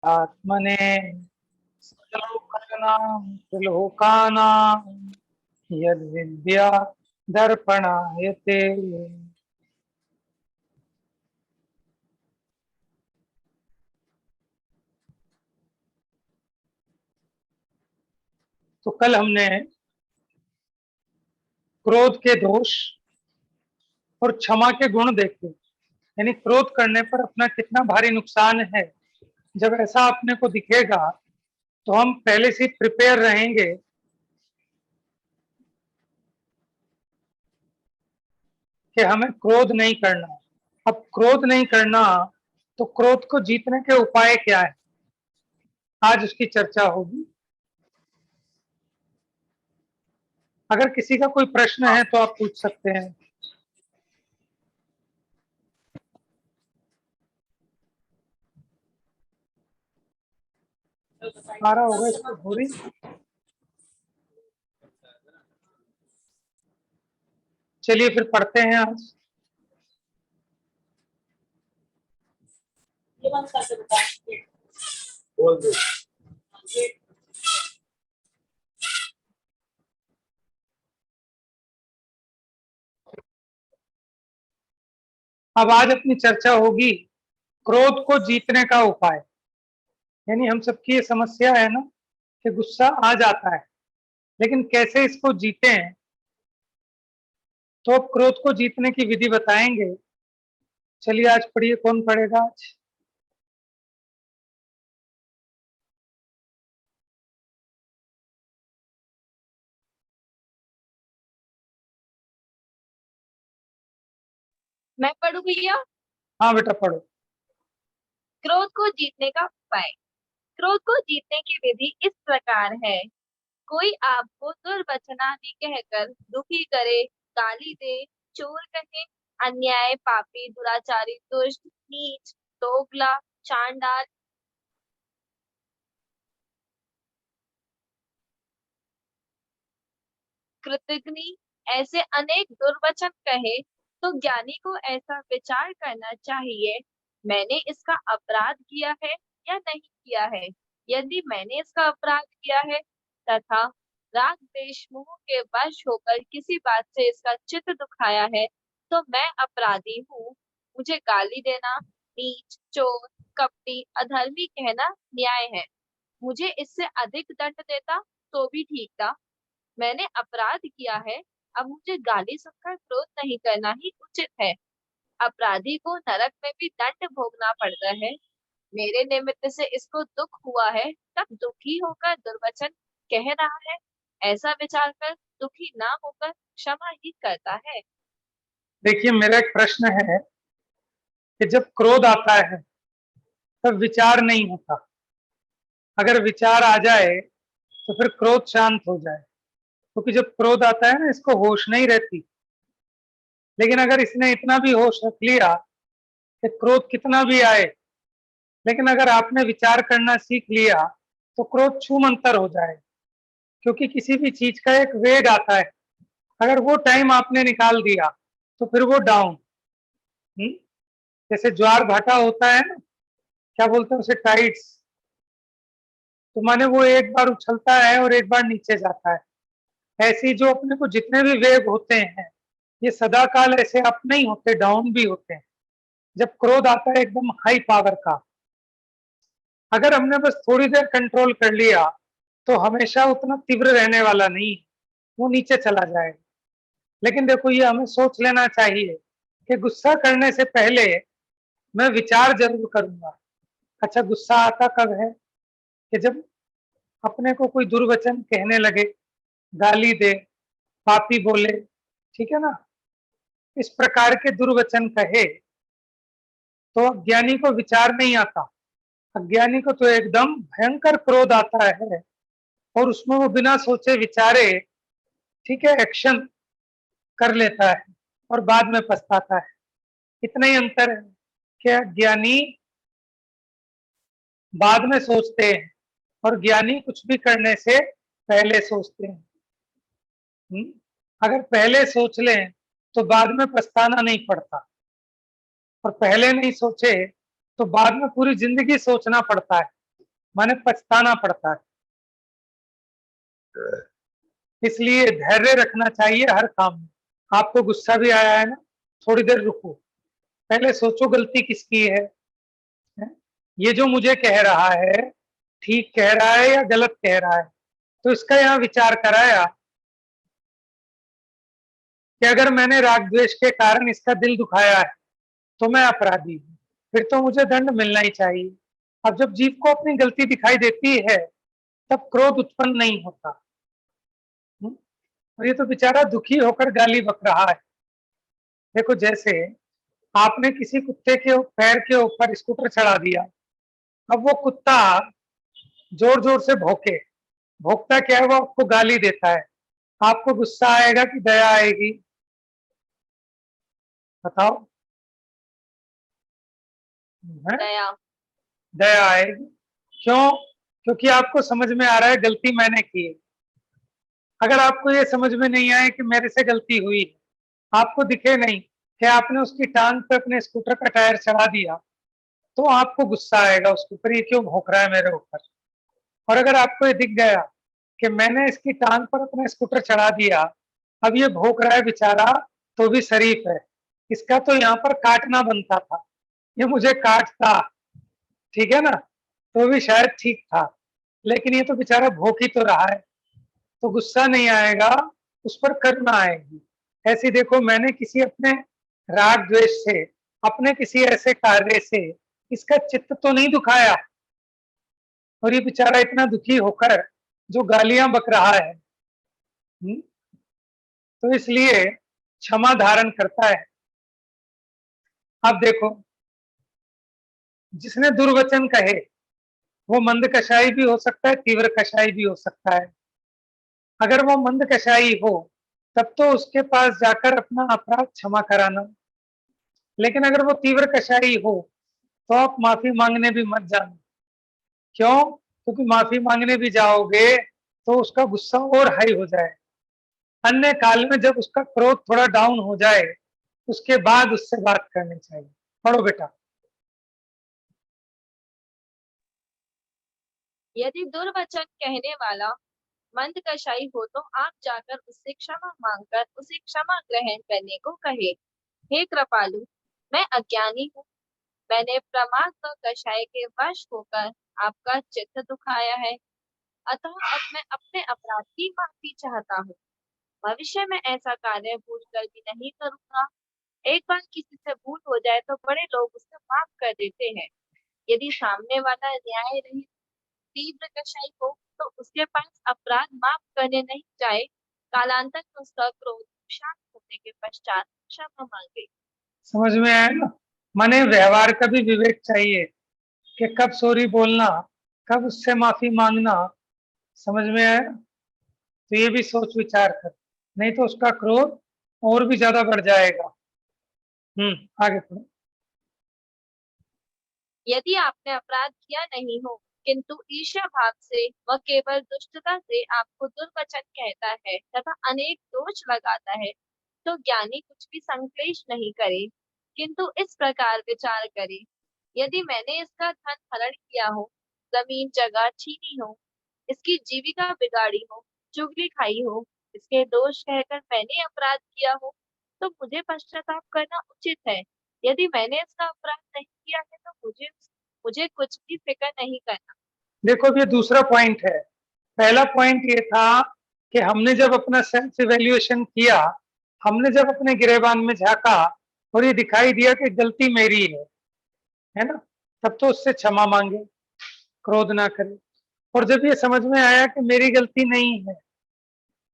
आत्मने लोकानां त्रिलोकानां यद्विद्या दर्पणायते। तो कल हमने क्रोध के दोष और क्षमा के गुण देखे, यानी क्रोध करने पर अपना कितना भारी नुकसान है। जब ऐसा अपने को दिखेगा तो हम पहले से प्रिपेयर रहेंगे कि हमें क्रोध नहीं करना। अब क्रोध नहीं करना तो क्रोध को जीतने के उपाय क्या है, आज उसकी चर्चा होगी। अगर किसी का कोई प्रश्न है तो आप पूछ सकते हैं। सारा होगा इसको पूरी। चलिए फिर पढ़ते हैं आज। बोल दो। अब आज अपनी चर्चा होगी क्रोध को जीतने का उपाय। यानी हम सबकी ये समस्या है ना कि गुस्सा आ जाता है, लेकिन कैसे इसको जीते हैं। तो अब क्रोध को जीतने की विधि बताएंगे। चलिए आज पढ़िए, कौन पढ़ेगा आज? मैं पढ़ू भैया? हाँ बेटा पढ़ो। क्रोध को जीतने का उपाय। क्रोध को जीतने की विधि इस प्रकार है। कोई आपको दुर्वचनादि कहकर दुखी करे, गाली दे, चोर कहे, अन्याय, पापी, दुराचारी, दुष्ट, नीच, दोगला, चांडाल, कृतघ्नी, ऐसे अनेक दुर्वचन कहे तो ज्ञानी को ऐसा विचार करना चाहिए, मैंने इसका अपराध किया है या नहीं किया है। यदि मैंने इसका अपराध किया है तथा राग द्वेष मोह के वश होकर किसी बात से इसका चित्त दुखाया है तो मैं अपराधी हूँ। मुझे गाली देना, नीच, चोर, कपटी, अधर्मी कहना न्याय है। मुझे इससे अधिक दंड देता तो भी ठीक था। मैंने अपराध किया है, अब मुझे गाली सुनकर क्रोध नहीं करना ही उचित है। अपराधी को नरक में भी दंड भोगना पड़ता है। मेरे निमित्त से इसको दुख हुआ है, तब दुखी होकर दुर्वचन कह रहा है। ऐसा विचार कर दुखी ना होकर क्षमा ही करता है। देखिए मेरा एक प्रश्न है कि जब क्रोध आता है तब विचार नहीं होता। अगर विचार आ जाए तो फिर क्रोध शांत हो जाए, क्योंकि जब क्रोध आता है ना इसको होश नहीं रहती। लेकिन अगर इसने इतना भी होश रख लिया कि क्रोध कितना भी आए, लेकिन अगर आपने विचार करना सीख लिया तो क्रोध छूमंतर हो जाए। क्योंकि किसी भी चीज का एक वेग आता है, अगर वो टाइम आपने निकाल दिया तो फिर वो डाउन। जैसे ज्वार भाटा होता है ना, क्या बोलते हैं उसे, टाइड्स। तो माने वो एक बार उछलता है और एक बार नीचे जाता है। ऐसे जो अपने को जितने भी वेग होते हैं ये सदा काल ऐसे अप नहीं होते, डाउन भी होते हैं। जब क्रोध आता है एकदम हाई पावर का, अगर हमने बस थोड़ी देर कंट्रोल कर लिया तो हमेशा उतना तीव्र रहने वाला नहीं, वो नीचे चला जाएगा। लेकिन देखो ये हमें सोच लेना चाहिए कि गुस्सा करने से पहले मैं विचार जरूर करूंगा। अच्छा गुस्सा आता कब है कि जब अपने को कोई दुर्वचन कहने लगे, गाली दे, पापी बोले, ठीक है ना, इस प्रकार के दुर्वचन कहे तो अज्ञानी को विचार नहीं आता। अज्ञानी को तो एकदम भयंकर क्रोध आता है और उसमें वो बिना सोचे विचारे, ठीक है, एक्शन कर लेता है और बाद में पछताता है। इतना ही अंतर है कि अज्ञानी बाद में सोचते हैं और ज्ञानी कुछ भी करने से पहले सोचते हैं। अगर पहले सोच लें तो बाद में पछताना नहीं पड़ता, और पहले नहीं सोचे तो बाद में पूरी जिंदगी सोचना पड़ता है। माने पछताना पड़ता है। इसलिए धैर्य रखना चाहिए हर काम में। आपको गुस्सा भी आया है ना, थोड़ी देर रुको, पहले सोचो गलती किसकी है? ये जो मुझे कह रहा है ठीक कह रहा है या गलत कह रहा है? तो इसका यहाँ विचार कराया कि अगर मैंने राग द्वेष के कारण इसका दिल दुखाया है तो मैं अपराधी हूं, फिर तो मुझे दंड मिलना ही चाहिए। अब जब जीव को अपनी गलती दिखाई देती है तब क्रोध उत्पन्न नहीं होता। और ये तो बेचारा दुखी होकर गाली बक रहा है। देखो, जैसे आपने किसी कुत्ते के पैर के ऊपर स्कूटर चढ़ा दिया, अब वो कुत्ता जोर जोर से भौंकता क्या है, वो आपको गाली देता है, आपको गुस्सा आएगा कि दया आएगी? बताओ। दया। दया आएगी। क्यों? क्योंकि आपको समझ में आ रहा है गलती मैंने की है। अगर आपको ये समझ में नहीं आए कि मेरे से गलती हुई है, आपको दिखे नहीं कि आपने उसकी टांग पे अपने स्कूटर का टायर चढ़ा दिया, तो आपको गुस्सा आएगा उसके ऊपर, ये क्यों भौंक रहा है मेरे ऊपर। और अगर आपको ये दिख गया कि मैंने इसकी टांग पर अपना स्कूटर चढ़ा दिया, अब ये भौंक रहा है बेचारा, तो भी शरीफ है, इसका तो यहाँ पर काटना बनता था, ये मुझे काटता, ठीक है ना, तो भी शायद ठीक था, लेकिन ये तो बेचारा भौंक ही तो रहा है, तो गुस्सा नहीं आएगा, उस पर करुणा आएगी। ऐसे देखो, मैंने किसी अपने राग द्वेष से, अपने किसी ऐसे कार्य से इसका चित्त तो नहीं दुखाया, और ये बेचारा इतना दुखी होकर जो गालियां बक रहा है, तो इसलिए क्षमा धारण करता है। अब देखो, जिसने दुर्वचन कहे वो मंद कषाई भी हो सकता है, तीव्र कषाई भी हो सकता है। अगर वो मंद कषाई हो तब तो उसके पास जाकर अपना अपराध क्षमा कराना, लेकिन अगर वो तीव्र कषाई हो तो आप माफी मांगने भी मत जाना। क्यों? क्योंकि माफी मांगने भी जाओगे तो उसका गुस्सा और हाई हो जाए। अन्य काल में जब उसका क्रोध थोड़ा डाउन हो जाए, उसके बाद उससे बात करनी चाहिए। पढ़ो बेटा। यदि दुर्वचन कहने वाला मंद कषाई हो तो आप जाकर उससे क्षमा मांगकर उसे क्षमा ग्रहण करने को कहे। हे कृपालु, मैं अज्ञानी हूँ, मैंने प्रमाद व कषाय के वश होकर आपका चित्त दुखाया है, अतः अब मैं अपने अपराध की माफी चाहता हूँ। भविष्य में ऐसा कार्य भूल कर भी नहीं करूंगा। एक बार किसी से भूल हो जाए तो बड़े लोग उसे माफ कर देते हैं। यदि सामने वाला न्याय रहित तीव्र कषाय हो तो उसके पास अपराध माफ करने नहीं जाए, कालांतर में उसका क्रोध शांत होने के पश्चात क्षमा मांगे। समझ में आया ना? माने व्यवहार का भी विवेक चाहिए कि कब सॉरी बोलना, कब उससे माफी मांगना। समझ में आया? तो ये भी सोच विचार कर, नहीं तो उसका क्रोध और भी ज्यादा बढ़ जाएगा। आगे पढ़ो। यदि आपने अपराध किया नहीं हो किंतु ईर्ष्या भाव से व केवल दुष्टता से आपको दुर्वचन कहता है तथा अनेक दोष लगाता है, तो ज्ञानी कुछ भी संक्लेश नहीं करे, किंतु इस प्रकार विचार करे, यदि मैंने इसका धन हरण किया हो, जमीन जगह छीनी हो, इसकी जीविका बिगाड़ी हो, चुगली खाई हो, इसके दोष कहकर मैंने अपराध किया हो, तो मुझे पश्चाताप करना उचित है। यदि मैंने इसका अपराध नहीं किया है तो मुझे मुझे कुछ भी फिक्र नहीं करना। देखो, अब ये दूसरा पॉइंट है। पहला पॉइंट ये था कि हमने जब अपना सेल्फ इवेल्युएशन किया, हमने जब अपने गिरेबान में झांका और ये दिखाई दिया कि गलती मेरी है ना, तब तो उससे क्षमा मांगे, क्रोध ना करे। और जब ये समझ में आया कि मेरी गलती नहीं है,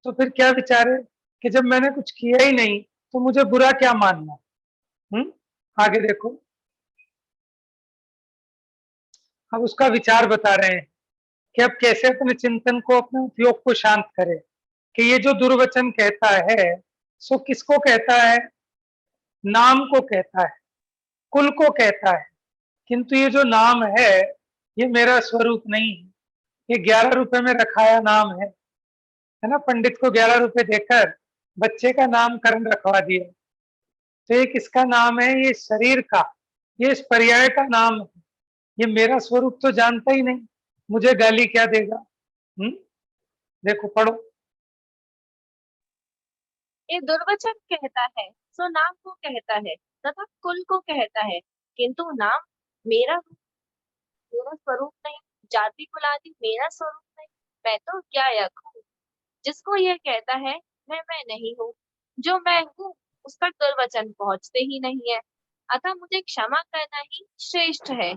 तो फिर क्या विचारे कि जब मैंने कुछ किया ही नहीं तो मुझे बुरा क्या मानना। आगे देखो, अब उसका विचार बता रहे हैं कि अब कैसे अपने चिंतन को, अपने उपयोग को शांत करे, कि ये जो दुर्वचन कहता है सो किसको कहता है? नाम को कहता है, कुल को कहता है, किंतु ये जो नाम है ये मेरा स्वरूप नहीं है, ये 11 रुपए में रखाया नाम है ना। पंडित को 11 रुपए देकर बच्चे का नामकरण रखवा दिया, तो ये किसका नाम है? ये शरीर का, ये इस पर्याय का नाम है, ये मेरा स्वरूप तो जानता ही नहीं। मुझे गाली क्या देगा? देखो पढ़ो। ये दुर्वचन कहता है सो नाम को कहता है तथा कुल को कहता है, किंतु नाम मेरा रूप, मेरा स्वरूप नहीं, जाति कुलादि मेरा स्वरूप नहीं, मैं तो क्या यक हूँ। जिसको यह कहता है मैं नहीं हूँ, जो मैं हूँ उस पर दुर्वचन पहुंचते ही नहीं है, अतः मुझे क्षमा करना ही श्रेष्ठ है।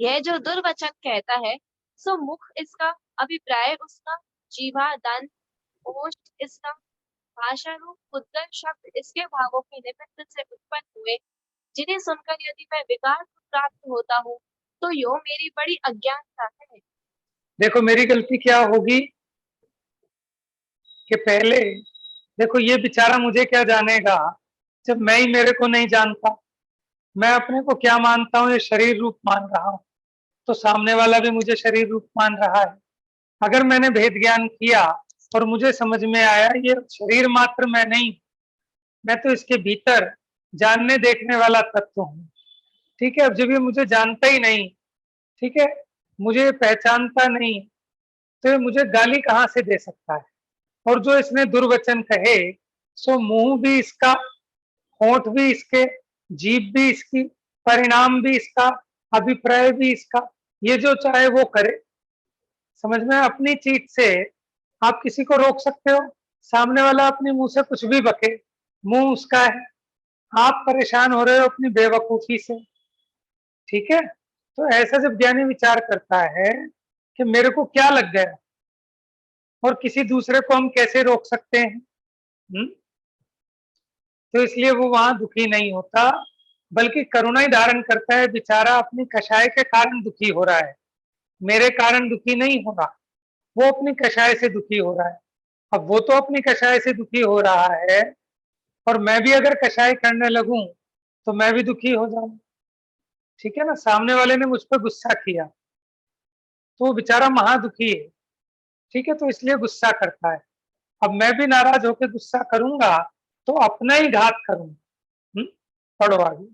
यह जो दुर्वचन कहता है सो मुख इसका, अभिप्राय उसका, जीवा दंत ओष्ठ इसका, भाषा रूप उद्गत शब्द इसके भावों के निमित्त से उत्पन्न हुए, जिन्हें सुनकर यदि मैं विकार को प्राप्त होता हूँ तो यो मेरी बड़ी अज्ञानता है। देखो मेरी गलती क्या होगी कि पहले देखो ये बेचारा मुझे क्या जानेगा जब मैं ही मेरे को नहीं जानता। मैं अपने को क्या मानता हूँ, ये शरीर रूप मान रहा हूँ, तो सामने वाला भी मुझे शरीर रूप मान रहा है। अगर मैंने भेद ज्ञान किया और मुझे समझ में आया ये शरीर मात्र मैं नहीं, मैं तो इसके भीतर जानने देखने वाला तत्व हूँ। ठीक है, अब जब ये मुझे जानता ही नहीं, ठीक है, मुझे पहचानता नहीं, तो ये मुझे गाली कहाँ से दे सकता है? और जो इसने दुर्वचन कहे सो मुंह भी इसका, होंठ भी इसके, जीभ भी इसकी, परिणाम भी इसका, अभिप्राय भी इसका, ये जो चाहे वो करे। समझ में? अपनी चीज से आप किसी को रोक सकते हो? सामने वाला अपने मुंह से कुछ भी बके, मुंह उसका है, आप परेशान हो रहे हो अपनी बेवकूफी से। ठीक है, तो ऐसा जब ज्ञानी विचार करता है कि मेरे को क्या लग गया और किसी दूसरे को हम कैसे रोक सकते हैं, तो इसलिए वो वहां दुखी नहीं होता, बल्कि करुणा ही धारण करता है। बेचारा अपनी कषाय के कारण दुखी हो रहा है, मेरे कारण दुखी नहीं हो रहा, वो अपनी कषाय से दुखी हो रहा है। अब वो तो अपनी कषाय से दुखी हो रहा है, और मैं भी अगर कषाय करने लगूं तो मैं भी दुखी हो जाऊं। ठीक है ना, सामने वाले ने मुझ पर गुस्सा किया तो वो बेचारा महादुखी है। ठीक है, तो इसलिए गुस्सा करता है। अब मैं भी नाराज होकर गुस्सा करूंगा तो अपना ही घात करूंगा। पढ़ो आगे।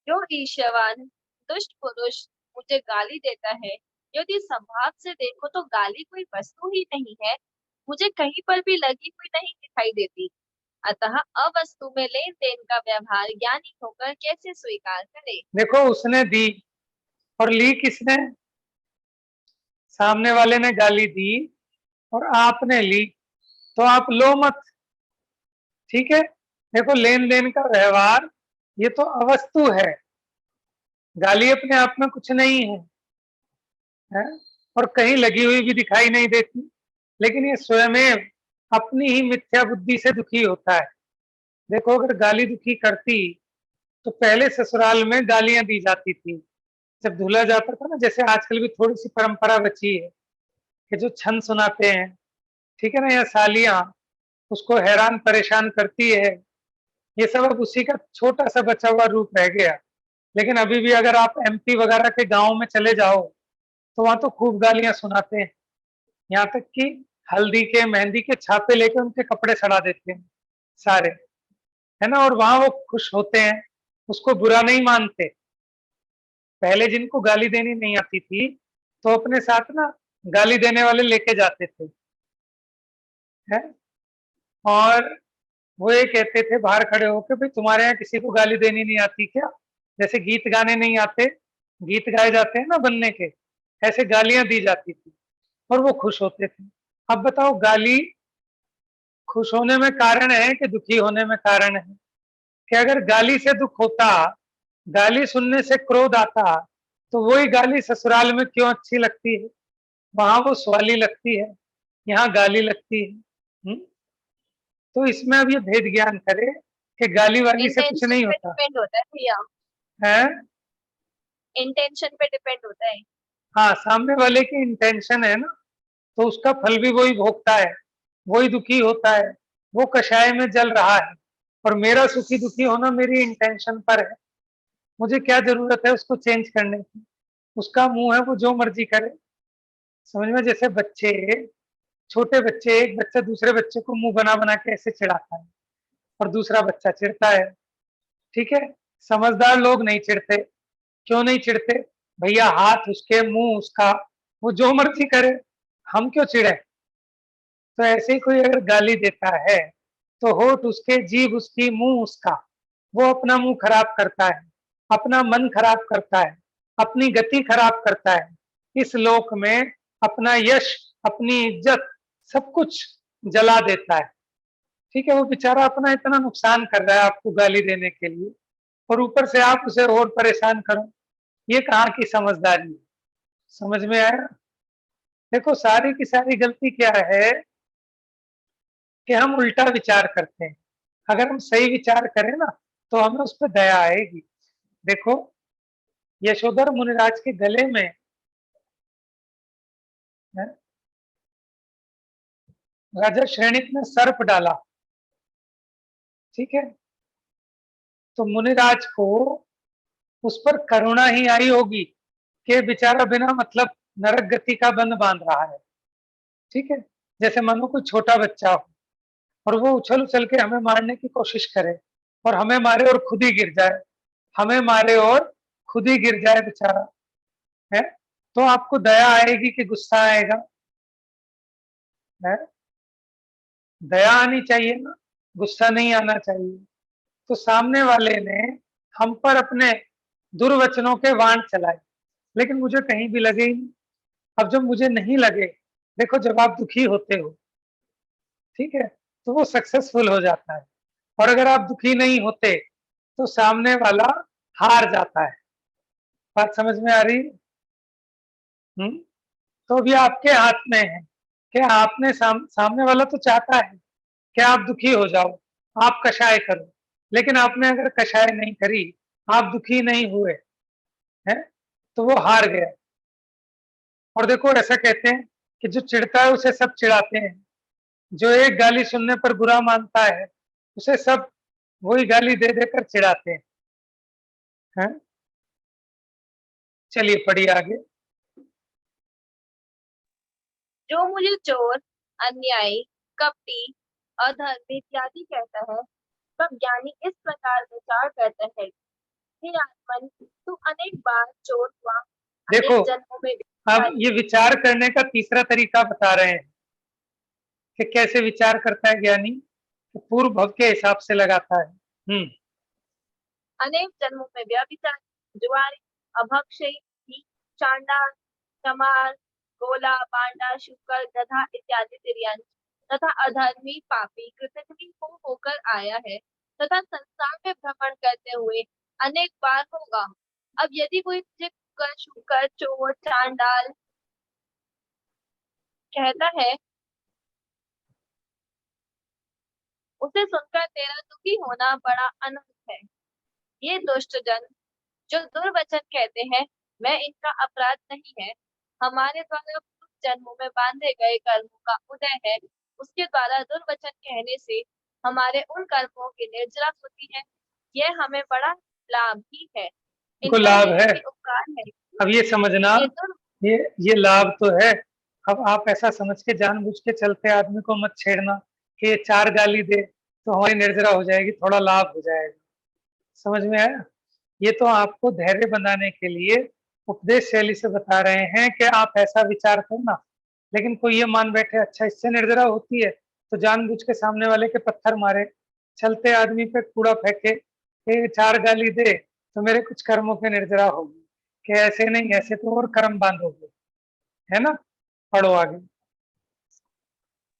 जो ईर्ष्यावान दुष्ट पुरुष मुझे गाली देता है, यदि स्वभाव से देखो तो गाली कोई वस्तु ही नहीं है, मुझे कहीं पर भी लगी हुई नहीं दिखाई देती, अतः अवस्तु में लेन देन का व्यवहार ज्ञानी होकर कैसे स्वीकार करे। देखो उसने दी और ली किसने? सामने वाले ने गाली दी और आपने ली, तो आप लो मत। ठीक है, देखो लेन देन का व्यवहार ये तो अवस्तु है, गाली अपने आप में कुछ नहीं है? और कहीं लगी हुई भी दिखाई नहीं देती, लेकिन ये स्वयं अपनी ही मिथ्या बुद्धि से दुखी होता है। देखो अगर गाली दुखी करती तो पहले ससुराल में गालियां दी जाती थी जब दूल्हा जाता था ना, जैसे आजकल भी थोड़ी सी परंपरा बची है कि जो छंद सुनाते हैं, ठीक है ना, या सालियां उसको हैरान परेशान करती है, ये सब अब उसी का छोटा सा बचा हुआ रूप रह गया। लेकिन अभी भी अगर आप एमपी वगैरह के गांव में चले जाओ तो वहां तो खूब गालियां सुनाते हैं, यहाँ तक कि हल्दी के मेहंदी के छापे लेके उनके कपड़े सड़ा देते हैं सारे, है ना, और वहां वो खुश होते हैं, उसको बुरा नहीं मानते। पहले जिनको गाली देनी नहीं आती थी तो अपने साथ ना गाली देने वाले लेके जाते थे, है, और वो ये कहते थे बाहर खड़े होकर, भाई तुम्हारे यहाँ किसी को गाली देनी नहीं आती क्या? जैसे गीत गाने नहीं आते, गीत गाए जाते हैं ना बनने के, ऐसे गालियां दी जाती थी और वो खुश होते थे। अब बताओ गाली खुश होने में कारण है कि दुखी होने में कारण है? कि अगर गाली से दुख होता, गाली सुनने से क्रोध आता, तो वही गाली ससुराल में क्यों अच्छी लगती है? वहां वो स्वाली लगती है, यहाँ गाली लगती है। तो इसमें अब ये भेद ज्ञान करे कि गाली वाली से कुछ इंटेंशन नहीं पे होता डिपेंड होता है भैया, है। इंटेंशन पे डिपेंड होता है। हाँ, सामने वाले की इंटेंशन है ना, तो उसका फल भी वही भोगता है, वही दुखी होता है, वो कषाय में जल रहा है। और मेरा सुखी दुखी होना मेरी इंटेंशन पर है, मुझे क्या जरूरत है उसको चेंज करने की? उसका मुंह है, वो जो मर्जी करे। समझ में? जैसे बच्चे, छोटे बच्चे, एक बच्चा दूसरे बच्चे को मुंह बना बना के ऐसे चिढ़ाता है और दूसरा बच्चा चिढ़ता है। ठीक है, समझदार लोग नहीं चिढ़ते। क्यों नहीं चिढ़ते? भैया हाथ उसके, मुंह उसका, वो जो मर्जी करे, हम क्यों चिढ़े। तो ऐसे ही कोई अगर गाली देता है तो होठ उसके, जीभ उसकी, मुंह उसका, वो अपना मुंह खराब करता है, अपना मन खराब करता है, अपनी गति खराब करता है, इस लोक में अपना यश, अपनी इज्जत, सब कुछ जला देता है। ठीक है, वो बेचारा अपना इतना नुकसान कर रहा है आपको गाली देने के लिए, और ऊपर से आप उसे और परेशान करो, ये कहाँ की समझदारी है। समझ में आया। देखो सारी की सारी गलती क्या है कि हम उल्टा विचार करते हैं। अगर हम सही विचार करें ना तो हमें उस पर दया आएगी। देखो यशोधर मुनिराज के गले में राजा श्रेणिक ने सर्प डाला, ठीक है, तो मुनिराज को उस पर करुणा ही आई होगी कि बेचारा बिना मतलब नरक गति का बंध बांध रहा है। ठीक है, जैसे मानो कोई छोटा बच्चा हो और वो उछल उछल के हमें मारने की कोशिश करे और हमें मारे और खुद ही गिर जाए, हमें मारे और खुद ही गिर जाए बेचारा, है, तो आपको दया आएगी कि गुस्सा आएगा, है। दया आनी चाहिए ना, गुस्सा नहीं आना चाहिए। तो सामने वाले ने हम पर अपने दुर्वचनों के वाण चलाए, लेकिन मुझे कहीं भी लगे ही नहीं। अब जब मुझे नहीं लगे, देखो जब आप दुखी होते हो, ठीक है, तो वो सक्सेसफुल हो जाता है, और अगर आप दुखी नहीं होते तो सामने वाला हार जाता है। बात समझ में आ रही है? तो भी आपके हाथ में है कि आपने सामने वाला तो चाहता है कि आप दुखी हो जाओ, आप कषाय करो, लेकिन आपने अगर कषाय नहीं करी, आप दुखी नहीं हुए, है, तो वो हार गया। और देखो ऐसा कहते हैं कि जो चिढ़ता है उसे सब चिढ़ाते हैं, जो एक गाली सुनने पर बुरा मानता है उसे सब वही गाली दे देकर चिढ़ाते हैं, है? चलिए पढ़िए आगे। जो मुझे चोर, अन्यायी, कपटी, अधर्मी इत्यादि कहता है, तब ज्ञानी इस प्रकार विचार करता है, हे आत्मन, तू अनेक बार चोर हुआ, देखो अनेक जन्मों में अब ये विचार करने का तीसरा तरीका बता रहे हैं कि कैसे विचार करता है ज्ञानी, कि पूर्व भव के हिसाब से लगाता है। अनेक जन्मों में व्यभिचार, जुआरी, अभक्षयी, चांडाल, चमार, गोला, बांडा, शुकर, गधा इत्यादि तिर्यंच तथा अधर्मी, पापी, कृतघ्नी होकर आया है तथा संसार में भ्रमण करते हुए अनेक बार होगा। अब यदि कोई मुझे कुकर, शुकर, चोर, चांडाल कहता है, उसे सुनकर तेरा दुखी होना बड़ा अनर्थ है। ये दुष्ट जन जो दुर्वचन कहते हैं, मैं इनका अपराध नहीं है। हमारे द्वारा पूर्व जन्मों में बांधे गए कर्मों का उदय है, उसके द्वारा दुर्वचन कहने से हमारे उन कर्मों की निर्जरा होती है। यह हमें बड़ा लाभ ही है। को इनका लाभ यह है। भी उपकार है कि अब ये समझना, ये दुर् ये लाभ तो है। अब आप ऐसा समझ के जानबूझ के चलते आदमी को मत छेड़ना कि ये चार गाली दे तो हमारी निर्जरा हो जाएगी, थोड़ा लाभ हो जाएगा। समझ में आया। ये तो आपको धैर्य बनाने के लिए उपदेश शैली से बता रहे हैं कि आप ऐसा विचार करना। लेकिन कोई ये मान बैठे अच्छा इससे निर्जरा होती है, तो जानबूझ के सामने वाले के पत्थर मारे, चलते आदमी पे कूड़ा फेंके, ये चार गाली दे तो मेरे कुछ कर्मों के निर्जरा होगी, कि ऐसे नहीं, ऐसे तो और कर्म बांधोगे, है ना। पढ़ो आगे।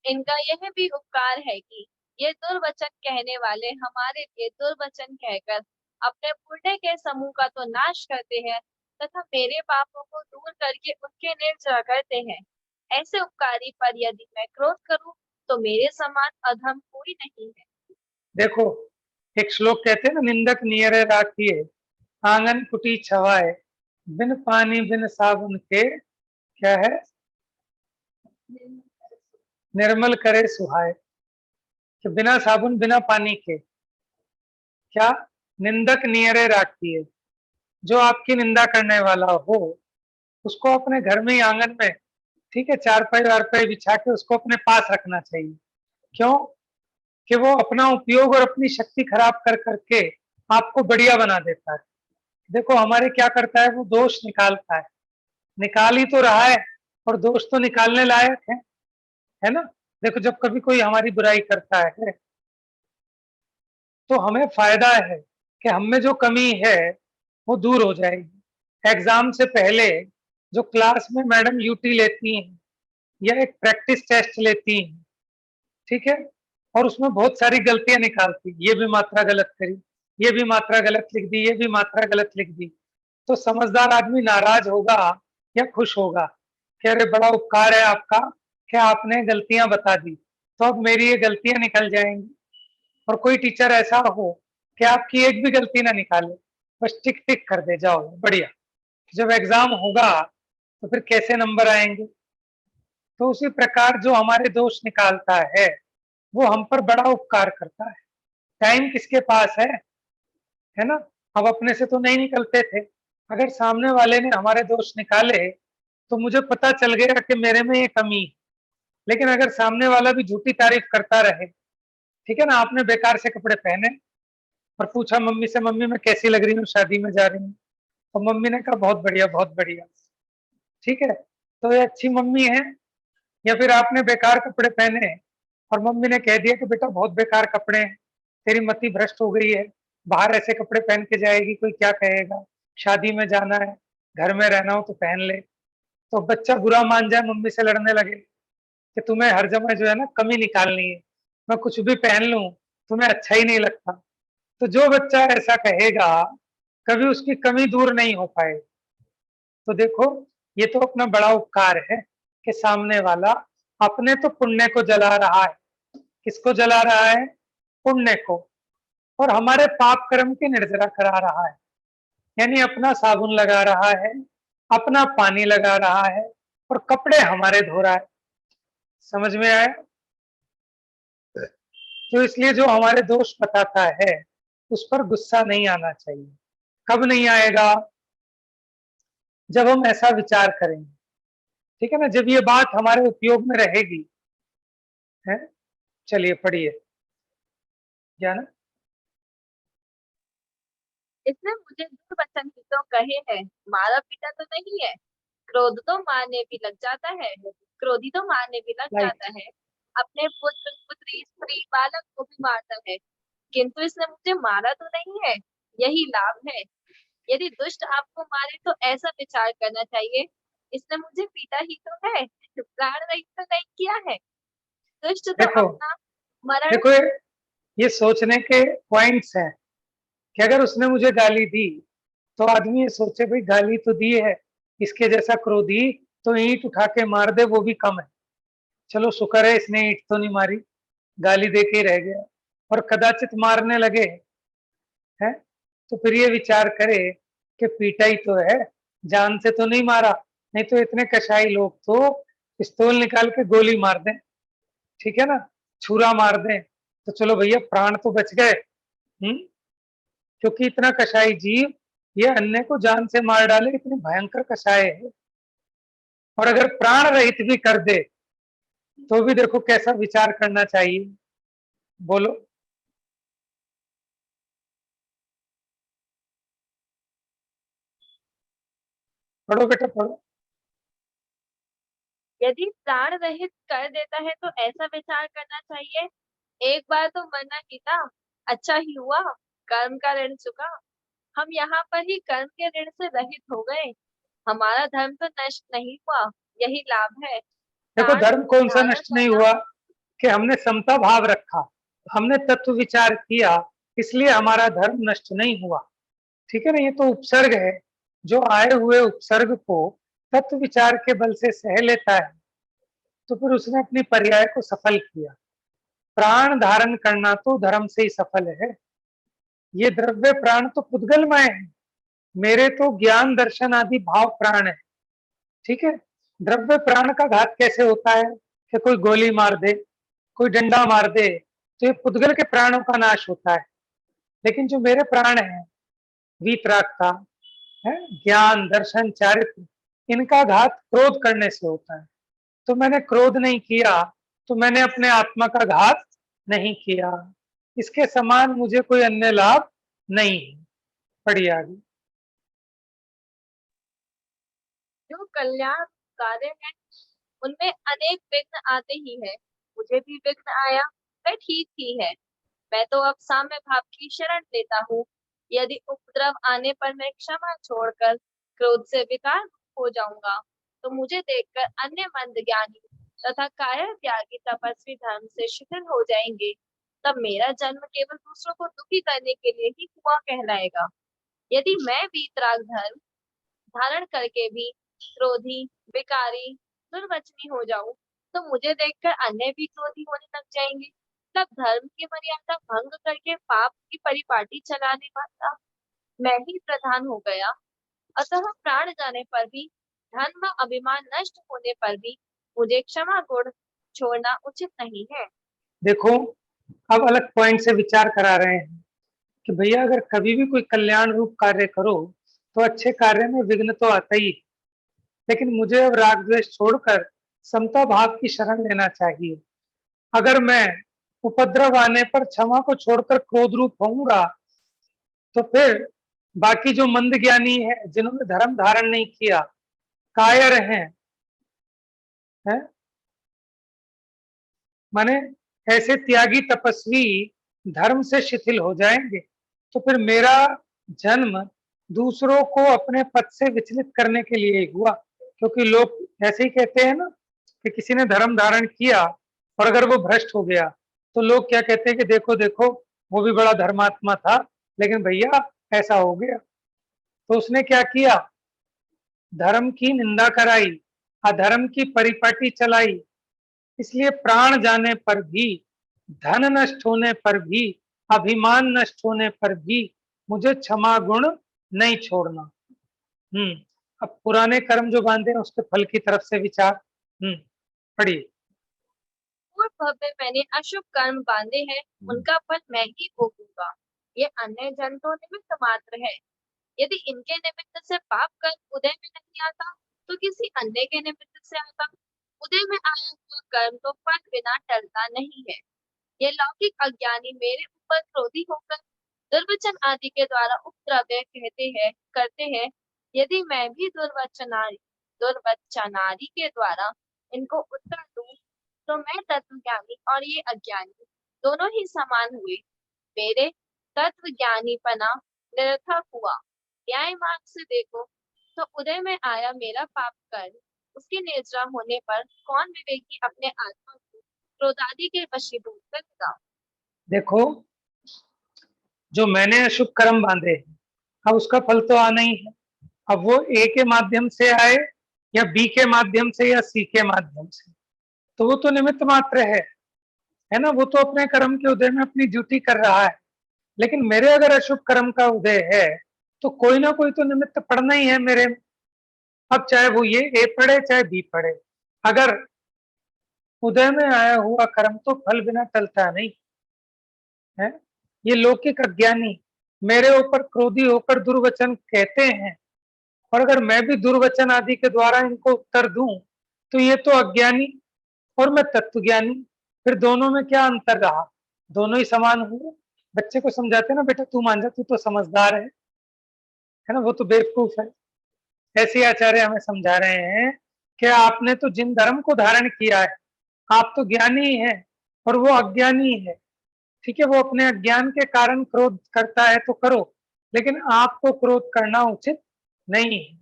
इनका यह भी उपकार है कि ये दुर्वचन कहने वाले हमारे लिए दुर्वचन कहकर अपने पुण्य के समूह का तो नाश करते हैं तथा मेरे पापों को दूर करके उनके निर्जरा करते हैं। ऐसे उपकारी पर यदि मैं क्रोध करूं तो मेरे समान अधम कोई नहीं है। देखो एक श्लोक कहते हैं ना, निंदक नियरे राखिए, आंगन कुटी छवाए, बिन पानी बिन साबुन के, क्या है, निर्मल करे सुहाए। कि बिना साबुन बिना पानी के, क्या, निंदक नियरे राखिए, जो आपकी निंदा करने वाला हो उसको अपने घर में ही आंगन में, ठीक है, चारपाई वारपाई बिछा के उसको अपने पास रखना चाहिए। क्यों? कि वो अपना उपयोग और अपनी शक्ति खराब कर करके आपको बढ़िया बना देता है। देखो हमारे क्या करता है, वो दोष निकालता है, निकाल ही तो रहा है, और दोष तो निकालने लायक है ना। देखो जब कभी कोई हमारी बुराई करता है तो हमें फायदा है कि हम में जो कमी है वो दूर हो जाएगी। एग्जाम से पहले जो क्लास में मैडम यूटी लेती हैं या एक प्रैक्टिस टेस्ट लेती हैं, ठीक है, और उसमें बहुत सारी गलतियां निकालती, ये भी मात्रा गलत करी, ये भी मात्रा गलत लिख दी, ये भी मात्रा गलत लिख दी, तो समझदार आदमी नाराज होगा या खुश होगा कि अरे बड़ा उपकार है आपका कि आपने गलतियां बता दी, तो अब मेरी ये गलतियां निकल जाएंगी। और कोई टीचर ऐसा हो कि आपकी एक भी गलती ना निकाले, बस टिक टिक कर दे, जाओ बढ़िया, जब एग्जाम होगा तो फिर कैसे नंबर आएंगे। तो उसी प्रकार जो हमारे दोष निकालता है वो हम पर बड़ा उपकार करता है। टाइम किसके पास है ना। अब अपने से तो नहीं निकलते थे, अगर सामने वाले ने हमारे दोष निकाले तो मुझे पता चल गया कि मेरे में ये कमी है। लेकिन अगर सामने वाला भी झूठी तारीफ करता रहे, ठीक है ना, आपने बेकार से कपड़े पहने और पूछा मम्मी से, मम्मी मैं कैसी लग रही हूँ, शादी में जा रही हूँ, तो मम्मी ने कहा बहुत बढ़िया बहुत बढ़िया, ठीक है, तो ये अच्छी मम्मी है। या फिर आपने बेकार कपड़े पहने और मम्मी ने कह दिया कि बेटा बहुत बेकार कपड़े हैं, तेरी मति भ्रष्ट हो गई है, बाहर ऐसे कपड़े पहन के जाएगी कोई क्या कहेगा, शादी में जाना है, घर में रहना हो तो पहन ले। तो बच्चा बुरा मान जाए, मम्मी से लड़ने लगे कि तुम्हें हर जगह जो है ना कमी निकालनी है, मैं कुछ भी पहन लूं तुम्हें अच्छा ही नहीं लगता। तो जो बच्चा ऐसा कहेगा कभी उसकी कमी दूर नहीं हो पाए। तो देखो ये तो अपना बड़ा उपकार है कि सामने वाला अपने तो पुण्य को जला रहा है। किसको जला रहा है? पुण्य को। और हमारे पाप कर्म की निर्जरा करा रहा है, यानी अपना साबुन लगा रहा है, अपना पानी लगा रहा है, और कपड़े हमारे धो रहा है। समझ में आया? तो इसलिए जो हमारे दोष बताता है उस पर गुस्सा नहीं आना चाहिए। कब नहीं आएगा? जब हम ऐसा विचार करेंगे, ठीक है ना, जब ये बात हमारे उपयोग में रहेगी। है, चलिए पढ़िए। क्या ना? इसने मुझे दुर्वचन ही तो कहे हैं, मारा पीटा तो नहीं है। क्रोध तो मारने भी लग जाता है, क्रोधी तो मारने भी लग राइट। जाता है। अपने पुत्र पुत्री स्त्री बालक को भी मारता है, किंतु इसने मुझे मारा तो नहीं है, यही लाभ है। यदि दुष्ट आपको मारे तो ऐसा विचार करना चाहिए, इसने मुझे पीटा ही तो है, प्राण रहित तो नहीं किया है। दुष्ट तो देखो अपना मरण। देखो ये सोचने के पॉइंट्स हैं कि अगर उसने मुझे गाली दी तो आदमी ये सोचे भाई गाली तो दी है, इसके जैसा क्रोधी तो ईंट उठा के मार दे वो भी कम है। चलो शुक्र है इसने ईंट तो नहीं मारी, गाली दे के ही रह गया। और कदाचित मारने लगे हैं तो फिर ये विचार करे कि पीटा ही तो है, जान से तो नहीं मारा, नहीं तो इतने कसाई लोग तो पिस्तौल निकाल के गोली मार दें, ठीक है ना, छुरा मार दें, तो चलो भैया प्राण तो बच गए। क्योंकि इतना कसाई जीव ये अन्य को जान से मार डाले, इतने भयंकर कसाई है। और अगर प्राण रहित भी कर दे तो भी देखो कैसा विचार करना चाहिए। बोलो। पढ़ो बेटा पढ़ो। यदि प्राण रहित कर देता है तो ऐसा विचार करना चाहिए, एक बार तो मरना ही था, अच्छा ही हुआ, कर्म का ऋण चुका। हम यहाँ पर ही कर्म के ऋण से रहित हो गए, हमारा धर्म तो नष्ट नहीं हुआ, यही लाभ है। देखो प्राण धर्म कौन सा धारण नष्ट नहीं करना। हुआ कि हमने समता भाव रखा, हमने तत्व विचार किया, इसलिए हमारा धर्म नष्ट नहीं हुआ। ठीक है ना, ये तो उपसर्ग है, जो आए हुए उपसर्ग को तत्व विचार के बल से सह लेता है तो फिर उसने अपनी पर्याय को सफल किया। प्राण धारण करना तो धर्म से ही सफल है। ये द्रव्य प्राण तो पुद्गलमय है, मेरे तो ज्ञान दर्शन आदि भाव प्राण है। ठीक है, द्रव्य प्राण का घात कैसे होता है कि कोई गोली मार दे, कोई डंडा मार दे, तो ये पुद्गल के प्राणों का नाश होता है। लेकिन जो मेरे प्राण है, वीतरागता है, ज्ञान दर्शन चारित्र, इनका घात क्रोध करने से होता है। तो मैंने क्रोध नहीं किया तो मैंने अपने आत्मा का घात नहीं किया। इसके समान मुझे कोई अन्य लाभ नहीं है। पढ़िए आगे। जो कल्याण कार्य है उनमें अनेक विघ्न आते ही है। मुझे भी विघ्न आया, वह ठीक ही है। मैं तो अब साम्य भाव की शरण लेता हूँ। यदि उपद्रव आने पर मैं क्षमा छोड़कर क्रोध से विकार हो जाऊंगा, तो मुझे देखकर अन्य मंदज्ञानी तथा कायर त्यागी तपस्वी धर्म से शिथिल हो जाएंगे। तब मेरा जन्म केवल दूसरों को दुखी करने के लिए ही हुआ कहलाएगा। यदि मैं वीतराग धर्म धारण करके भी क्रोधी, विकारी, दुर्वचनी हो जाऊं, तो मुझे देखकर अन्य भी क्रोधी होने लग जाएंगे। तब धर्म की मर्यादा भंग करके पाप की परिपाटी चलाने वाला मैं ही प्रधान हो गया। अतः प्राण जाने पर भी, धन व अभिमान नष्ट होने पर भी मुझे क्षमा गुण छोड़ना उचित नहीं है। देखो, अब अलग पॉइंट से विचार करा रहे हैं कि भैया अगर कभी भी कोई कल्याण रूप कार्य करो तो अच्छे कार्य में विघ्न तो आता ही, लेकिन मुझे अब राग द्वेष छोड़कर समता भाव की शरण लेना चाहिए। अगर मैं उपद्रव आने पर क्षमा को छोड़कर क्रोध रूप होऊंगा, तो फिर बाकी जो मंद ज्ञानी है, जिन्होंने धर्म धारण नहीं किया, कायर हैं, माने ऐसे त्यागी तपस्वी धर्म से शिथिल हो जाएंगे। तो फिर मेरा जन्म दूसरों को अपने पद से विचलित करने के लिए ही हुआ, क्योंकि लोग ऐसे ही कहते हैं ना कि किसी ने धर्म धारण किया और अगर वो भ्रष्ट हो गया तो लोग क्या कहते हैं कि देखो देखो वो भी बड़ा धर्मात्मा था, लेकिन भैया ऐसा हो गया। तो उसने क्या किया, धर्म की निंदा कराई, अधर्म की परिपाटी चलाई। इसलिए प्राण जाने पर भी, धन नष्ट होने पर भी, अभिमान नष्ट होने पर भी मुझे क्षमा गुण नहीं छोड़ना। अब पुराने कर्म जो बांधे हैं उसके फल की तरफ से विचार। पढ़िए। पूर्व भव में मैंने अशुभ कर्म बांधे हैं, उनका फल मैं ही भोगूंगा। ये अन्य जन तो निमित्त मात्र है। यदि इनके निमित्त से पाप कर्म उदय में नहीं आता, तो किसी अन्य के निमित्त से आता। उदय में आया हुआ कर्म तो फल बिना टलता नहीं है। ये लौकिक अज्ञानी मेरे ऊपर क्रोधी होकर दुर्वचन आदि के द्वारा उपद्रव्य कहते हैं, करते हैं। यदि मैं भी दुर्वचनादि के द्वारा इनको उत्तर दूं, तो मैं तत्वज्ञानी और ये अज्ञानी दोनों ही समान हुए। मेरे तत्वज्ञानीपना निरर्थक हुआ। न्याय मार्ग से देखो तो उदय में आया मेरा पाप कर्म, उसके निर्जरा होने पर कौन विवेकी अपने आत्मा को क्रोधादि के वशीभूत करेगा। देखो, जो मैंने अशुभ कर्म बांधे हैं, अब उसका फल तो आना ही है। अब वो ए के माध्यम से आए या बी के माध्यम से या सी के माध्यम से, तो वो तो निमित्त मात्र है ना। वो तो अपने कर्म के उदय में अपनी ड्यूटी कर रहा है। लेकिन मेरे अगर अशुभ कर्म का उदय है तो कोई ना कोई तो निमित्त पड़ना ही है मेरे। अब चाहे वो ये ए पड़े चाहे बी पड़े, अगर उदय में आया हुआ कर्म तो फल बिना टलता नहीं है। ये लौकिक अज्ञानी मेरे ऊपर क्रोधी होकर दुर्वचन कहते हैं, और अगर मैं भी दुर्वचन आदि के द्वारा इनको उत्तर दूं, तो ये तो अज्ञानी और मैं तत्वज्ञानी, फिर दोनों में क्या अंतर रहा, दोनों ही समान हुए। बच्चे को समझाते ना, बेटा तू मान जा, तू तो समझदार है ना, वो तो बेवकूफ है। ऐसे आचार्य हमें समझा रहे हैं कि आपने तो जिन धर्म को धारण किया है, आप तो ज्ञानी हैं और वो अज्ञानी है। ठीक है, वो अपने अज्ञान के कारण क्रोध करता है तो करो, लेकिन आपको क्रोध करना उचित नहीं है।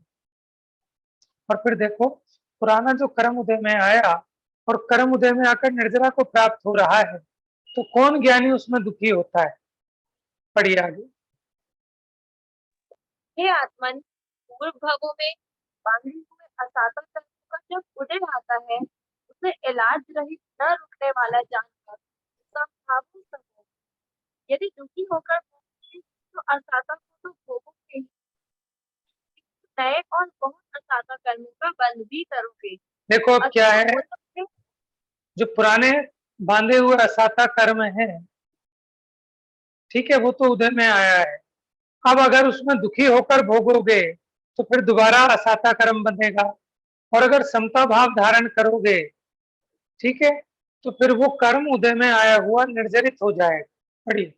और फिर देखो, पुराना जो कर्म उदय में आया और कर्म उदय में आकर निर्जरा को प्राप्त हो रहा है, तो कौन ज्ञानी उसमें दुखी होता है। पढ़िए आगे। हे आत्मन, पूर्व भवों में बांधे हुए असाता तत्व का जब उदय आता है, उसे इलाज रहित न रुकने वाला जानकर संभावना समझो। यदि दुखी होकर भोगोगे, तो असाता को तो भोगोगे ही, नए और बहुत असाता कर्मों का बंध भी करोगे। देखो अब क्या अतः है, वो तो जो पुराने बांधे हुए असाता कर्म है, ठीक है, वो तो उदय में आया है। अब अगर उसमें दुखी होकर भोगोगे तो फिर दोबारा असाता कर्म बनेगा, और अगर समता भाव धारण करोगे, ठीक है, तो फिर वो कर्म उदय में आया हुआ निर्जरित हो जाएगा। पढ़िए।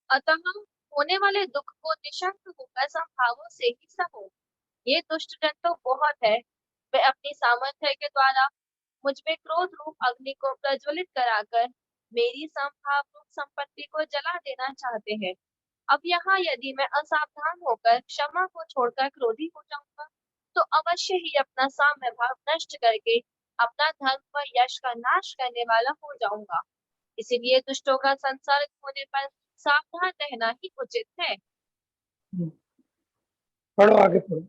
अतः होने वाले दुख को निशंक होकर संभावों से ही सहो। ये दुष्ट जन तो बहुत है। वे अपनी सामर्थ्य के द्वारा मुझ में क्रोध रूप अग्नि को प्रज्वलित कराकर मेरी संभाव रूप संपत्ति को जला देना चाहते हैं। अब यहाँ यदि मैं असावधान होकर क्षमा को छोड़कर क्रोधी हो जाऊंगा, तो अवश्य ही अपना साम्य भाव नष्ट करके अपना धर्म व यश का नाश करने वाला हो जाऊंगा। इसीलिए दुष्टों का संसर्ग होने पर सावधान रहना ही उचित है। पढ़ो, आगे पढ़ो।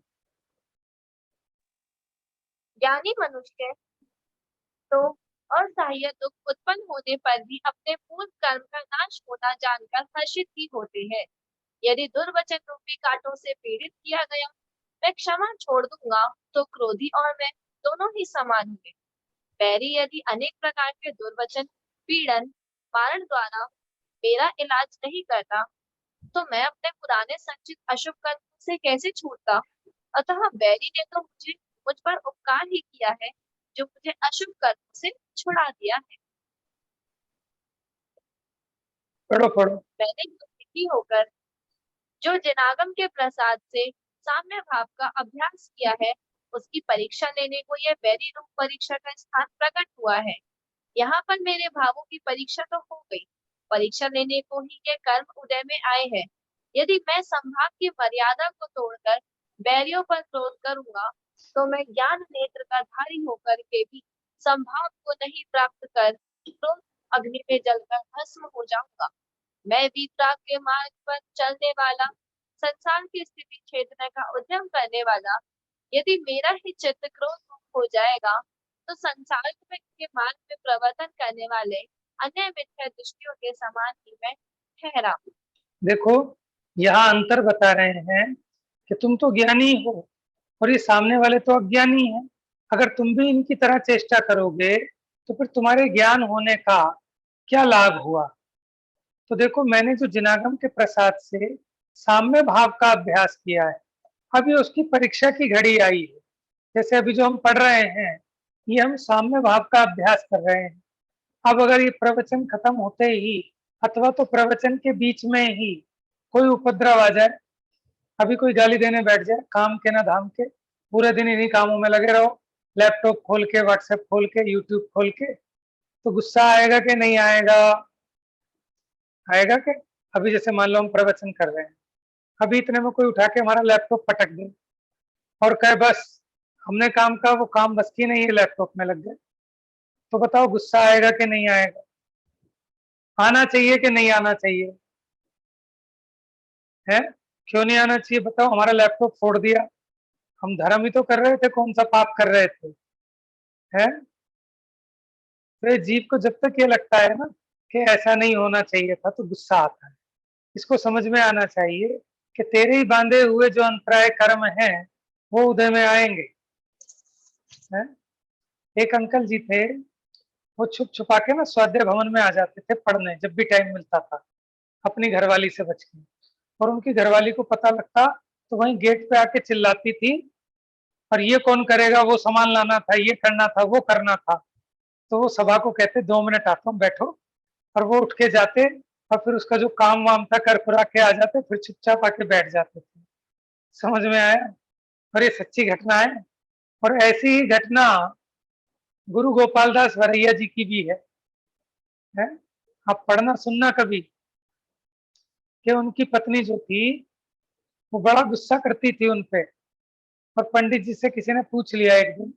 ज्ञानी मनुष्य तो असह्य दुख उत्पन्न होने पर भी अपने पूर्व कर्म का नाश होना जानकर हर्षित ही होते हैं। यदि दुर्वचन रूपी कांटों से पीड़ित किया गया, मैं क्षमा छोड़ दूंगा, तो क्रोधी और मैं दोनों ही समान हुए। बैरी यदि अनेक प्रकार के दुर्वचन, पीड़न, मारण द्वारा मेरा इलाज नहीं करता, तो मैं अपने पुराने संचित अशुभ कर्म से कैसे छूटता। अतः बैरी ने तो मुझ पर उपकार ही किया है, जो मुझे अशुभ कर्म से छुड़ा दिया है। पढ़ो पढ़ो। मैंने दुखी होकर जो जनागम के प्रसाद से साम्य भाव का अभ्यास किया है, उसकी परीक्षा लेने को यह बैरी रूप परीक्षा का स्थान प्रकट हुआ है। यहाँ पर मेरे भावों की परीक्षा तो हो गई, परीक्षा लेने को ही ये कर्म उदय में आए हैं। यदि मैं संभाव की मर्यादा को तोड़कर बैरियों पर क्रोध करूंगा, तो मैं ज्ञान नेत्र का धारी होकर के भी संभाव को नहीं प्राप्त कर क्रोध अग्नि में जलकर भस्म हो जाऊंगा। मैं वितराग के मार्ग पर चलने वाला, संसार की स्थिति छेदने का उद्यम करने वाला, यदि मेरा ही चित्त क्रोध रूप हो जाएगा, तो संसार में के मार्ग में प्रवर्तन करने वाले अन्य मिथ्या दृष्टियों के समान ही मैं ठहरा। देखो, यहाँ अंतर बता रहे हैं कि तुम तो ज्ञानी हो और ये सामने वाले तो अज्ञानी हैं। अगर तुम भी इनकी तरह चेष्टा करोगे, तो फिर तुम्हारे ज्ञान होने का क्या लाभ हुआ। तो देखो, मैंने जो जिनागम के प्रसाद से साम्य भाव का अभ्यास किया है, अभी उसकी परीक्षा की घड़ी आई है। जैसे अभी जो हम पढ़ रहे हैं, ये हम साम्य भाव का अभ्यास कर रहे हैं। अब अगर ये प्रवचन खत्म होते ही अथवा तो प्रवचन के बीच में ही कोई उपद्रव आ जाए, अभी कोई गाली देने बैठ जाए, काम के ना धाम के, पूरे दिन इन्हीं कामों में लगे रहो, लैपटॉप खोल के, व्हाट्सएप खोल के, यूट्यूब खोल के, तो गुस्सा आएगा कि नहीं आएगा? आएगा कि? अभी जैसे मान लो हम प्रवचन कर रहे हैं, अभी इतने में कोई उठा के हमारा लैपटॉप पटक दे और कहे बस हमने काम का वो काम बस की नहीं है, लैपटॉप में लग गए, तो बताओ गुस्सा आएगा कि नहीं आएगा? आना चाहिए कि नहीं आना चाहिए? है? क्यों नहीं आना चाहिए बताओ? हमारा लैपटॉप फोड़ दिया, हम धर्म ही तो कर रहे थे, कौन सा पाप कर रहे थे? है? तो ये जीव को जब तक ये लगता है ना कि ऐसा नहीं होना चाहिए था, तो गुस्सा आता है। इसको समझ में आना चाहिए कि तेरे ही बांधे हुए जो अंतराय कर्म हैं, वो उदय में आएंगे। है? एक अंकल जी थे, वो छुप छुपा के ना स्वाध्याय भवन में आ जाते थे पढ़ने, जब भी टाइम मिलता था, अपनी घरवाली से बच के। और उनकी घरवाली को पता लगता तो वहीं गेट पे आके चिल्लाती थी, और ये कौन करेगा, वो सामान लाना था, ये करना था, वो करना था। तो वो सभा को कहते 2 मिनट आता हूँ, बैठो। और वो उठ के जाते और फिर उसका जो काम वाम था कर कुरा के आ जाते, फिर चुपचाप आके बैठ जाते थे। समझ में आया? और ये सच्ची घटना है। और ऐसी ही घटना गुरु गोपाल दास वरैया जी की भी है? आप पढ़ना सुनना कभी, कि उनकी पत्नी जो थी, वो बड़ा गुस्सा करती थी उनपे। और पंडित जी से किसी ने पूछ लिया एक दिन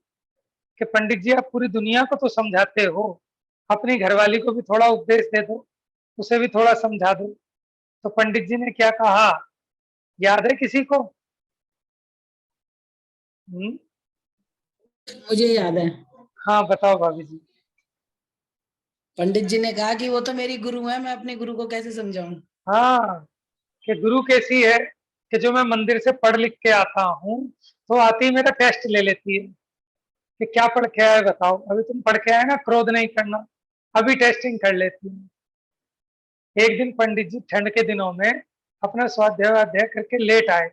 कि पंडित जी आप पूरी दुनिया को तो समझाते हो, अपनी घरवाली को भी थोड़ा उपदेश दे दो, उसे भी थोड़ा समझा दो। तो पंडित जी ने क्या कहा, याद है किसी को? मुझे याद है। हाँ बताओ भाभी जी। पंडित जी ने कहा कि वो तो मेरी गुरु है, मैं अपने गुरु को कैसे समझाऊं। हाँ, कि गुरु कैसी है कि जो मैं मंदिर से पढ़ लिख के आता हूँ, तो आती ही मेरा टेस्ट ले लेती है कि क्या पढ़ के आए बताओ। अभी तुम पढ़ के आए ना क्रोध नहीं करना, अभी टेस्टिंग कर लेती है। एक दिन पंडित जी ठंड के दिनों में अपना स्वाध्याय करके लेट आए।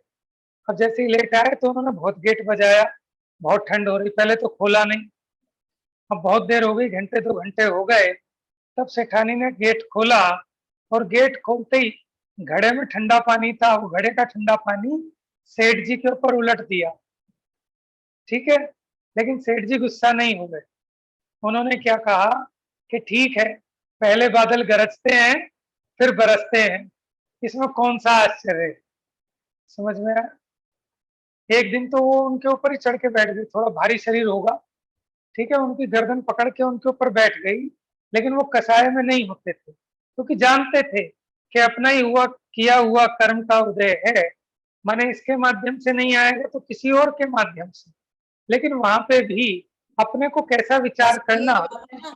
अब जैसे ही लेट आए तो उन्होंने बहुत गेट बजाया, बहुत ठंड हो रही, पहले तो खोला नहीं। अब बहुत देर हो गई, घंटे 2 घंटे हो गए, तब सेठानी ने गेट खोला। और गेट खोलते ही घड़े में ठंडा पानी था, वो घड़े का ठंडा पानी सेठ जी के ऊपर उलट दिया। ठीक है, लेकिन सेठ जी गुस्सा नहीं हो गए। उन्होंने क्या कहा कि ठीक है, पहले बादल गरजते हैं फिर बरसते हैं, इसमें कौन सा आश्चर्य है। समझ में आया? एक दिन तो वो उनके ऊपर ही चढ़ के बैठ गई, थोड़ा भारी शरीर होगा, ठीक है, उनकी गर्दन पकड़ के उनके ऊपर बैठ गई, लेकिन वो कसाय में नहीं होते थे, क्योंकि जानते थे कि अपना ही हुआ किया हुआ कर्म का उदय है, माने इसके माध्यम से नहीं आएगा तो किसी और के माध्यम से। लेकिन वहां पे भी अपने को कैसा विचार ऐसे ये करना। बात है ना,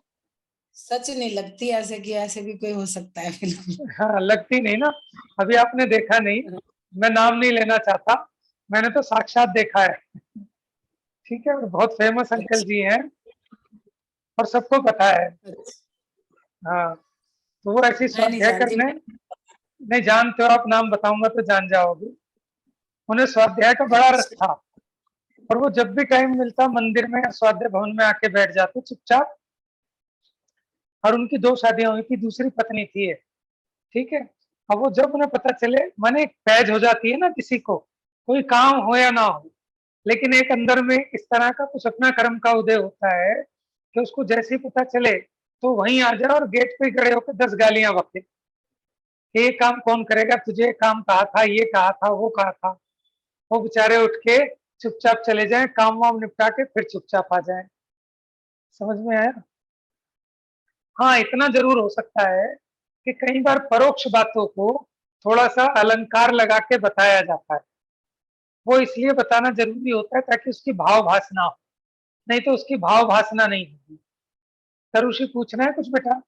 सच नहीं लगती ऐसे कि ऐसे भी कोई हो सकता है बिल्कुल। हाँ, लगती नहीं ना, अभी आपने देखा नहीं, मैं नाम नहीं लेना चाहता, मैंने तो साक्षात देखा है। ठीक है, और बहुत फेमस अंकल अच्छा, जी हैं और सबको पता है। अच्छा। हाँ, तो वो ऐसी मैं नहीं स्वाध्याय जानती। करने, नहीं जानते हो आप, नाम बताऊंगा तो जान जाओगे। उन्हें स्वाध्याय का बड़ा रस अच्छा, था, और वो जब भी टाइम मिलता मंदिर में या स्वाध्याय भवन में आके बैठ जाते चुपचाप। और उनकी 2 शादियां हुई थी, दूसरी पत्नी थी ये, ठीक है। अब वो जब उन्हें पता चले, माने एक पैज हो जाती है ना किसी को, कोई काम हो या ना हो, लेकिन एक अंदर में इस तरह का कुछ अपना कर्म का उदय होता है कि उसको जैसे ही पता चले तो वहीं आ जाए और गेट पे ही खड़े होकर 10 गालियां बके कि ये काम कौन करेगा, तुझे ये काम कहा था, ये कहा था, वो कहा था। वो बेचारे उठ के चुपचाप चले जाएं, काम वाम निपटा के फिर चुपचाप आ जाएं। समझ में आया? हाँ, इतना जरूर हो सकता है कि कई बार परोक्ष बातों को थोड़ा सा अलंकार लगा के बताया जाता है। वो इसलिए बताना जरूरी होता है ताकि उसकी भाव भासना हो, नहीं तो उसकी भाव भासना नहीं होगी। तरुषि पूछना है कुछ बेटा?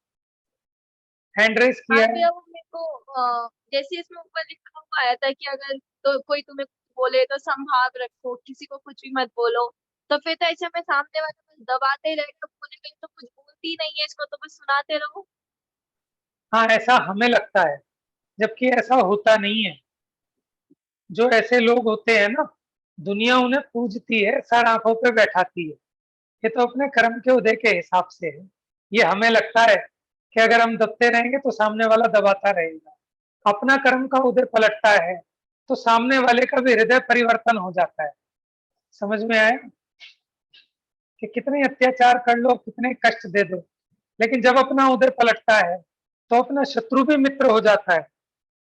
हैंड रेस हाँ किया है। भैया, वो मेरे को जैसे इसमें ऊपर लिखा हुआ आया था कि अगर तो कोई तुम्हें कुछ बोले तो संभाव रखो, किसी को कुछ भी मत बोलो। तो फिर तो ऐसे में सामने वाले बस दबाते ही रहेगा, बोलेगा तो कुछ बोलती नहीं है, इसको तो बस सुनाते रहो। हाँ, ऐसा हमें लगता है, जबकि ऐसा होता नहीं है। जो ऐसे लोग होते हैं ना, दुनिया उन्हें पूजती है, सर आंखों पे बैठाती है। ये तो अपने कर्म के उदय के हिसाब से है। ये हमें लगता है कि अगर हम दबते रहेंगे तो सामने वाला दबाता रहेगा। अपना कर्म का उदय पलटता है तो सामने वाले का भी हृदय परिवर्तन हो जाता है। समझ में आया कि कितने अत्याचार कर लो, कितने कष्ट दे दो, लेकिन जब अपना उदय पलटता है तो अपना शत्रु भी मित्र हो जाता है,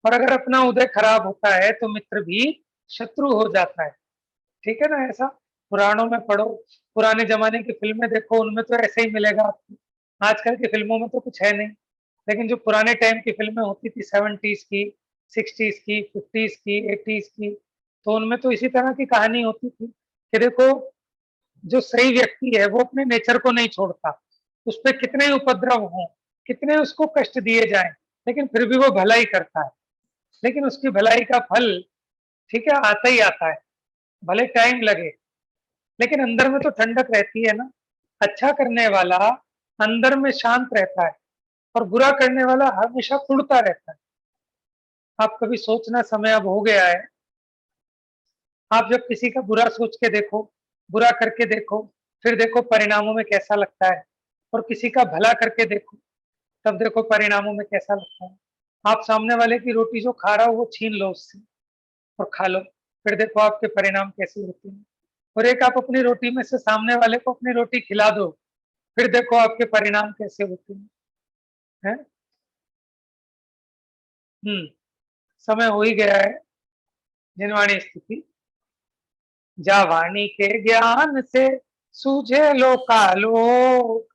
और अगर अपना उदय खराब होता है तो मित्र भी शत्रु हो जाता है। ठीक है ना? ऐसा पुराणों में पढ़ो, पुराने जमाने की फिल्में देखो, उनमें तो ऐसे ही मिलेगा आपको। आजकल की फिल्मों में तो कुछ है नहीं, लेकिन जो पुराने टाइम की फिल्में होती थी, 70s की, 60s की, 50s की, 80s की, तो उनमें तो इसी तरह की कहानी होती थी कि देखो, जो सही व्यक्ति है वो अपने नेचर को नहीं छोड़ता, उस पर कितने ही उपद्रव हों, कितने उसको कष्ट दिए जाएं, लेकिन फिर भी वो भलाई करता है। लेकिन उसकी भलाई का फल, ठीक है, आता ही आता है, भले टाइम लगे, लेकिन अंदर में तो ठंडक रहती है ना। अच्छा करने वाला अंदर में शांत रहता है, और बुरा करने वाला हमेशा कुढ़ता रहता है। आप कभी सोचना, समय अब हो गया है, आप जब किसी का बुरा सोच के देखो, बुरा करके देखो, फिर देखो परिणामों में कैसा लगता है, और किसी का भला करके देखो, तब देखो परिणामों में कैसा लगता है। आप सामने वाले की रोटी जो खा रहा हो वो छीन लो उससे और खा लो, फिर देखो आपके परिणाम कैसे होते हैं। और एक आप अपनी रोटी में से सामने वाले को अपनी रोटी खिला दो, फिर देखो आपके परिणाम कैसे होते हैं। है? समय हो ही गया है। जिनवाणी स्थिति, जा वाणी के ज्ञान से सूझे लोकालोक,